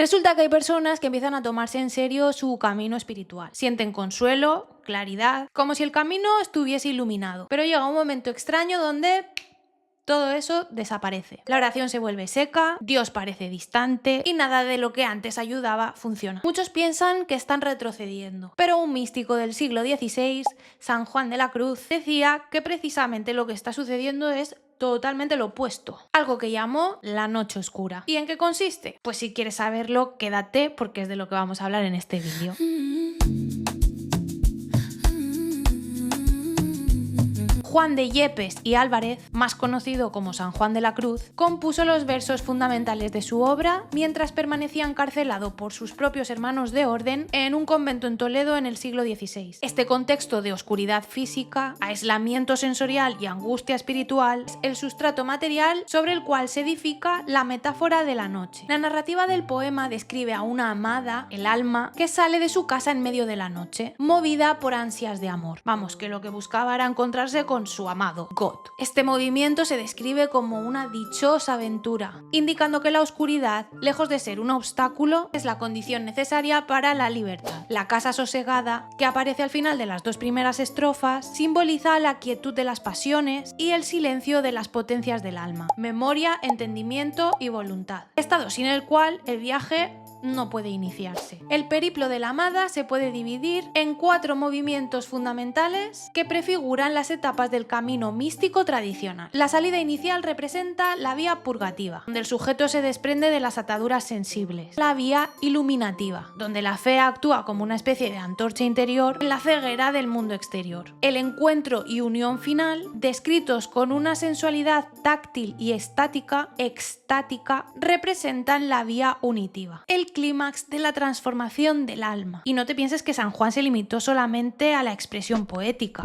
Resulta que hay personas que empiezan a tomarse en serio su camino espiritual. Sienten consuelo, claridad, como si el camino estuviese iluminado. Pero llega un momento extraño donde todo eso desaparece. La oración se vuelve seca, Dios parece distante y nada de lo que antes ayudaba funciona. Muchos piensan que están retrocediendo, pero un místico del siglo XVI, San Juan de la Cruz, decía que precisamente lo que está sucediendo es totalmente lo opuesto, algo que llamó la noche oscura. ¿Y en qué consiste? Pues si quieres saberlo, quédate porque es de lo que vamos a hablar en este vídeo. Juan de Yepes y Álvarez, más conocido como San Juan de la Cruz, compuso los versos fundamentales de su obra mientras permanecía encarcelado por sus propios hermanos de orden en un convento en Toledo en el siglo XVI. Este contexto de oscuridad física, aislamiento sensorial y angustia espiritual es el sustrato material sobre el cual se edifica la metáfora de la noche. La narrativa del poema describe a una amada, el alma, que sale de su casa en medio de la noche, movida por ansias de amor. Vamos, que lo que buscaba era encontrarse con su amado, God. Este movimiento se describe como una dichosa aventura, indicando que la oscuridad, lejos de ser un obstáculo, es la condición necesaria para la libertad. La casa sosegada, que aparece al final de las dos primeras estrofas, simboliza la quietud de las pasiones y el silencio de las potencias del alma, memoria, entendimiento y voluntad, estado sin el cual el viaje no puede iniciarse. El periplo de la amada se puede dividir en 4 movimientos fundamentales que prefiguran las etapas del camino místico tradicional. La salida inicial representa la vía purgativa, donde el sujeto se desprende de las ataduras sensibles. La vía iluminativa, donde la fe actúa como una especie de antorcha interior en la ceguera del mundo exterior. El encuentro y unión final, descritos con una sensualidad táctil y extática, representan la vía unitiva. El clímax de la transformación del alma. Y no te pienses que San Juan se limitó solamente a la expresión poética.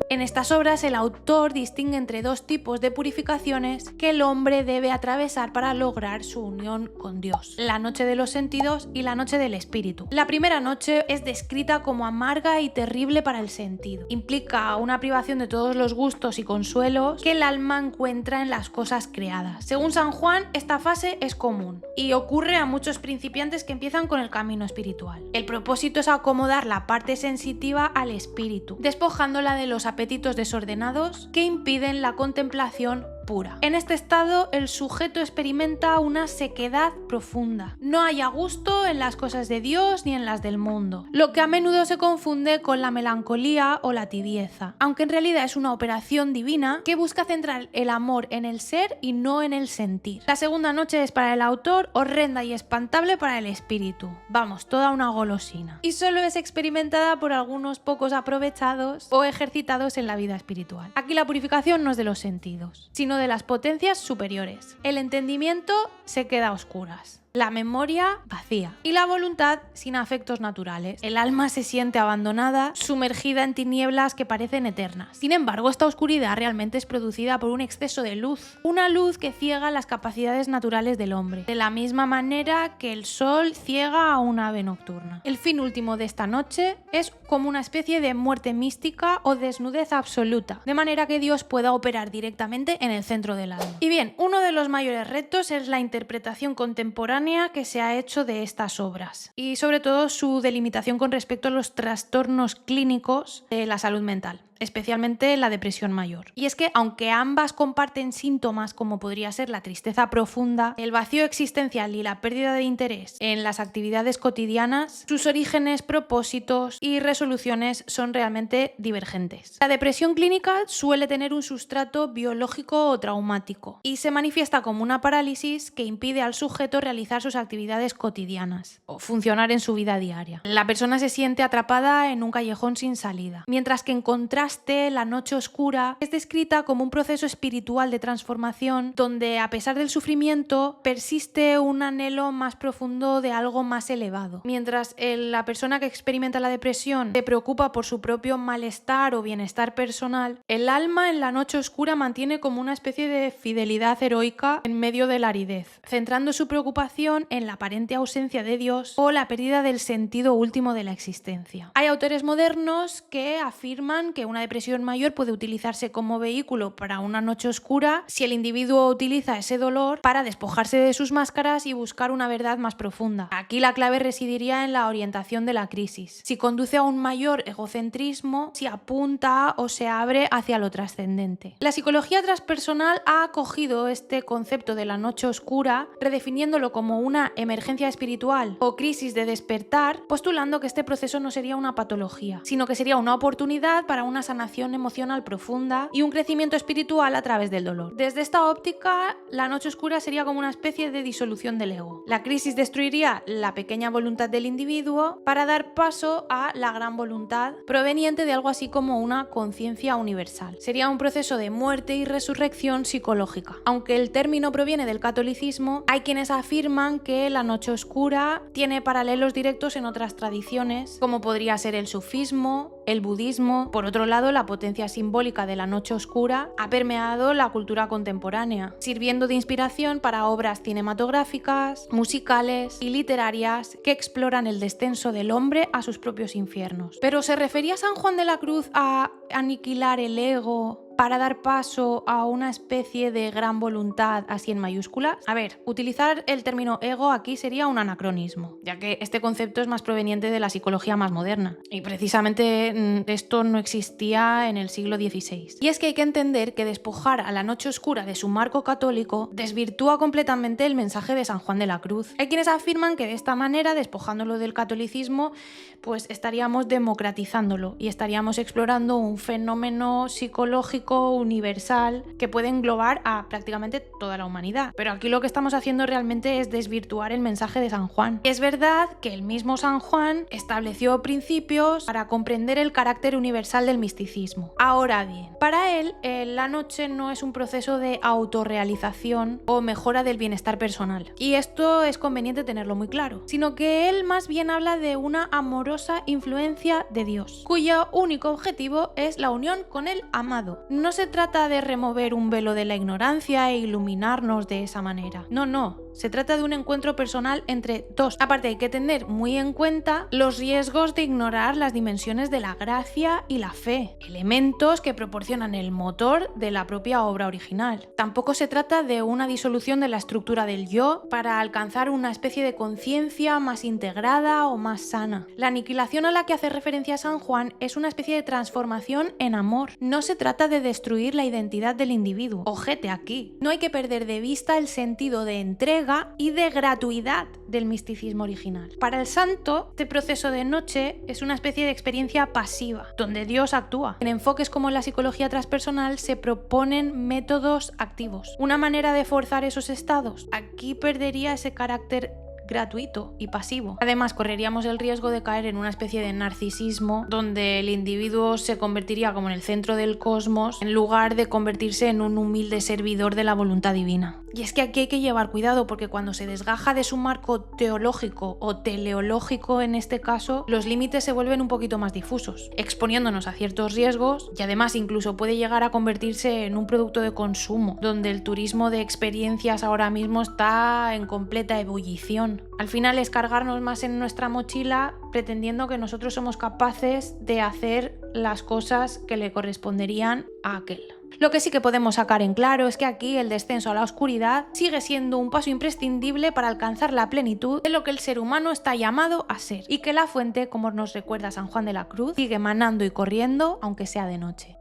En estas obras el autor distingue entre 2 tipos de purificaciones que el hombre debe atravesar para lograr su unión con Dios: la noche de los sentidos y la noche del espíritu. La primera noche es descrita como amarga y terrible para el sentido. Implica una privación de todos los gustos y consuelos que el alma encuentra en las cosas creadas. Según San Juan, esta fase es común y ocurre a muchos principiantes que empiezan con el camino espiritual. El propósito es acomodar la parte sensitiva al espíritu, despojándola de los apetitos desordenados que impiden la contemplación pura. En este estado, el sujeto experimenta una sequedad profunda. No halla gusto en las cosas de Dios ni en las del mundo, lo que a menudo se confunde con la melancolía o la tibieza, aunque en realidad es una operación divina que busca centrar el amor en el ser y no en el sentir. La segunda noche es para el autor horrenda y espantable para el espíritu. Vamos, toda una golosina. Y solo es experimentada por algunos pocos aprovechados o ejercitados en la vida espiritual. Aquí la purificación no es de los sentidos, sino de las potencias superiores. El entendimiento se queda a oscuras, la memoria vacía y la voluntad sin afectos naturales. El alma se siente abandonada, sumergida en tinieblas que parecen eternas. Sin embargo, esta oscuridad realmente es producida por un exceso de luz, una luz que ciega las capacidades naturales del hombre, de la misma manera que el sol ciega a un ave nocturna. El fin último de esta noche es como una especie de muerte mística o desnudez absoluta, de manera que Dios pueda operar directamente en el centro del alma. Y bien, uno de los mayores retos es la interpretación contemporánea que se ha hecho de estas obras y sobre todo su delimitación con respecto a los trastornos clínicos de la salud mental, especialmente la depresión mayor. Y es que aunque ambas comparten síntomas como podría ser la tristeza profunda, el vacío existencial y la pérdida de interés en las actividades cotidianas, sus orígenes, propósitos y resoluciones son realmente divergentes. La depresión clínica suele tener un sustrato biológico o traumático y se manifiesta como una parálisis que impide al sujeto realizar sus actividades cotidianas o funcionar en su vida diaria. La persona se siente atrapada en un callejón sin salida, mientras que en contraste la noche oscura es descrita como un proceso espiritual de transformación donde, a pesar del sufrimiento, persiste un anhelo más profundo de algo más elevado. Mientras la persona que experimenta la depresión se preocupa por su propio malestar o bienestar personal, el alma en la noche oscura mantiene como una especie de fidelidad heroica en medio de la aridez, centrando su preocupación en la aparente ausencia de Dios o la pérdida del sentido último de la existencia. Hay autores modernos que afirman que una una depresión mayor puede utilizarse como vehículo para una noche oscura si el individuo utiliza ese dolor para despojarse de sus máscaras y buscar una verdad más profunda. Aquí la clave residiría en la orientación de la crisis. Si conduce a un mayor egocentrismo, si apunta o se abre hacia lo trascendente. La psicología transpersonal ha acogido este concepto de la noche oscura, redefiniéndolo como una emergencia espiritual o crisis de despertar, postulando que este proceso no sería una patología, sino que sería una oportunidad para una sanación emocional profunda y un crecimiento espiritual a través del dolor. Desde esta óptica, la noche oscura sería como una especie de disolución del ego. La crisis destruiría la pequeña voluntad del individuo para dar paso a la gran voluntad proveniente de algo así como una conciencia universal. Sería un proceso de muerte y resurrección psicológica. Aunque el término proviene del catolicismo, hay quienes afirman que la noche oscura tiene paralelos directos en otras tradiciones, como podría ser el sufismo, el budismo. Por otro lado, la potencia simbólica de la noche oscura ha permeado la cultura contemporánea, sirviendo de inspiración para obras cinematográficas, musicales y literarias que exploran el descenso del hombre a sus propios infiernos. ¿Pero se refería San Juan de la Cruz a aniquilar el ego para dar paso a una especie de gran voluntad así en mayúsculas? A ver, utilizar el término ego aquí sería un anacronismo, ya que este concepto es más proveniente de la psicología más moderna. Y precisamente esto no existía en el siglo XVI. Y es que hay que entender que despojar a la noche oscura de su marco católico desvirtúa completamente el mensaje de San Juan de la Cruz. Hay quienes afirman que de esta manera, despojándolo del catolicismo, pues estaríamos democratizándolo y estaríamos explorando un fenómeno psicológico universal que puede englobar a prácticamente toda la humanidad. Pero aquí lo que estamos haciendo realmente es desvirtuar el mensaje de San Juan. Es verdad que el mismo San Juan estableció principios para comprender el carácter universal del misticismo. Ahora bien, para él, la noche no es un proceso de autorrealización o mejora del bienestar personal. Y esto es conveniente tenerlo muy claro, sino que él más bien habla de una amorosa influencia de Dios, cuyo único objetivo es la unión con el amado. No se trata de remover un velo de la ignorancia e iluminarnos de esa manera. No. Se trata de un encuentro personal entre dos. Aparte, hay que tener muy en cuenta los riesgos de ignorar las dimensiones de la gracia y la fe, elementos que proporcionan el motor de la propia obra original. Tampoco se trata de una disolución de la estructura del yo para alcanzar una especie de conciencia más integrada o más sana. La aniquilación a la que hace referencia San Juan es una especie de transformación en amor. No se trata de destruir la identidad del individuo. Ojete aquí. No hay que perder de vista el sentido de entrega y de gratuidad del misticismo original. Para el santo, este proceso de noche es una especie de experiencia pasiva, donde Dios actúa. En enfoques como la psicología transpersonal se proponen métodos activos, una manera de forzar esos estados. Aquí perdería ese carácter gratuito y pasivo. Además, correríamos el riesgo de caer en una especie de narcisismo donde el individuo se convertiría como en el centro del cosmos en lugar de convertirse en un humilde servidor de la voluntad divina. Y es que aquí hay que llevar cuidado porque cuando se desgaja de su marco teológico o teleológico en este caso, los límites se vuelven un poquito más difusos, exponiéndonos a ciertos riesgos y además incluso puede llegar a convertirse en un producto de consumo, donde el turismo de experiencias ahora mismo está en completa ebullición. Al final es cargarnos más en nuestra mochila pretendiendo que nosotros somos capaces de hacer las cosas que le corresponderían a aquel. Lo que sí que podemos sacar en claro es que aquí el descenso a la oscuridad sigue siendo un paso imprescindible para alcanzar la plenitud de lo que el ser humano está llamado a ser y que la fuente, como nos recuerda San Juan de la Cruz, sigue manando y corriendo aunque sea de noche.